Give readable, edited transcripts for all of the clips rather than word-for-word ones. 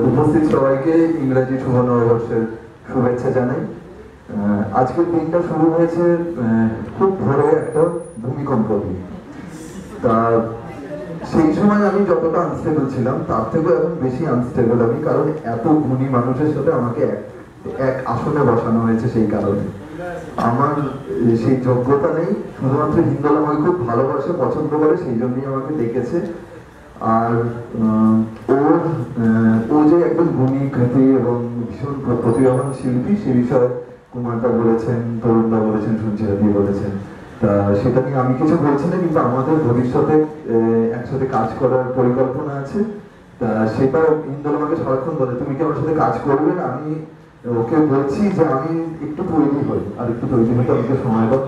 উপস্থিত সবাইকে ইংরেজি শুভ নববর্ষের শুভেচ্ছা জানাই। আজকের দিনটা শুরু হয়েছে খুব ভোরে একটা ভূমিকম্প দিয়ে। তা সেই সময় আমি যতটা আনস্টেবল ছিলাম তার থেকেও এখন বেশি আনস্টেবল আমি, কারণ এত গুণী মানুষের সাথে আমাকে এক আসনে বসানো হয়েছে। সেই কারণে আমার সেই যোগ্যতা নেই, শুধুমাত্র হিন্দোল আমাকে খুব ভালোবাসে, পছন্দ করে, সেই জন্যই আমাকে ডেকেছে। আর ও যে একজন গুণী কৃতি এবং ভীষণ প্রতিভাবান শিল্পী সে বিষয়ে কুমারদা বলেছেন, তরুণদা বলেছেন, সঞ্চিতা দিয়ে বলেছেন। তা সেটা নিয়ে আমি কিছু বলছি না, কিন্তু আমাদের ভবিষ্যতে একসাথে কাজ করার পরিকল্পনা আছে। তা সেটা হিন্দোল আমাকে সারাক্ষণ বলে, তুমি কি আমার সাথে কাজ করবে? আমি ওকে বলছি যে আমি একটু তৈরি হই, আর একটু তৈরি হতে আমাকে সময় দাও,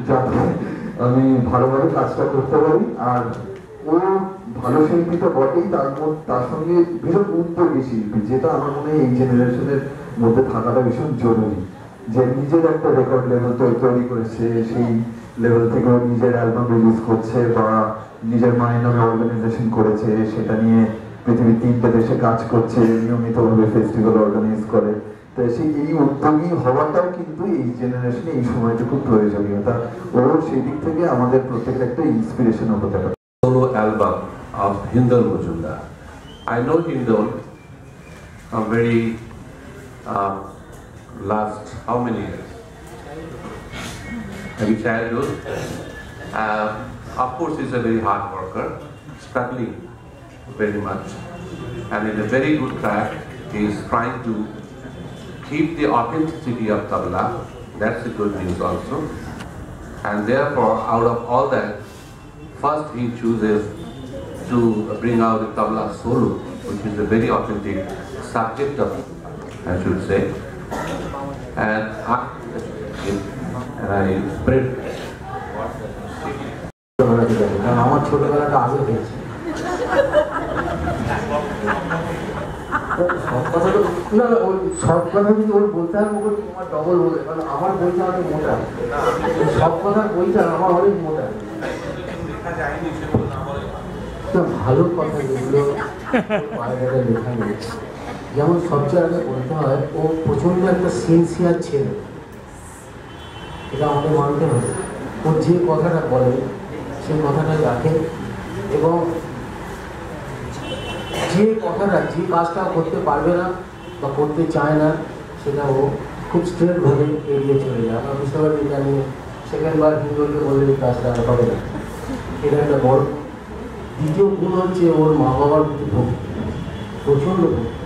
যাতে আমি ভালোভাবে কাজটা করতে পারি। আর ও ভালো শিল্পী তো বটেই, তার সঙ্গে ভীষণ উদ্যোগী শিল্পী, যেটা আমার মনে হয় এই জেনারেশনের মধ্যে থাকাটা ভীষণ জরুরি। যে নিজের একটা রেকর্ড লেভেল তৈরি করেছে, সেই লেভেল থেকে নিজের অ্যালবাম রিলিজ করছে বা নিজের মায়ের নামে অর্গানাইজেশন করেছে, সেটা নিয়ে পৃথিবীর 3টে দেশে কাজ করছে, নিয়মিতভাবে ফেস্টিভ্যাল অর্গানাইজ করে। তো এই উদ্যোগী হওয়াটাও কিন্তু এই জেনারেশনে এই সময়টা খুব প্রয়োজনীয়তা। ওর সেই দিক থেকে আমাদের প্রত্যেকের একটা ইন্সপিরেশনও হতে পারে। Solo album of Hindol Majumdar. I know Hindol from very last how many years? Maybe childhood. Of course, he's a very hard worker, struggling very much, and in a very good track. He is trying to keep the authenticity of tabla. That's the good news also. And therefore, out of all that, first he chooses to bring out the tabla solo, which is a very authentic subject of, I should say. And I spread. আমার ছোটবেলাটা আগে হয়েছে, সব কথা তো না, সব কথা যদি ওর বলতে হবে তোমার ডবল বলে, কারণ আমার বইটা অনেক মোটা, সব কথার বইটা আমার অনেক মোটা। ভালো কথা যেগুলো বায়োডাটা লেখা নেই, যেমন সবচেয়ে আগে বলতে হয় ও প্রচণ্ড একটা সিনসিয়ার ছেলে, এটা আমাদের মানতে হবে। ও যে কথাটা বলে সেই কথাটা রাখে, এবং যে কথাটা যে কাজটা করতে পারবে না বা করতে চায় না সেটা ও খুব স্ট্রেটভাবে এড়িয়ে চলে যায়। আমরা বুঝতে পারি যে আমি সেকেন্ডবার হিন্দুকে বললে এই কাজটা হবে না, এটা একটা বড়। দ্বিতীয় গুণ হচ্ছে ওর মা বাবার প্রতি ভক্তি, প্রচণ্ড ভক্তি।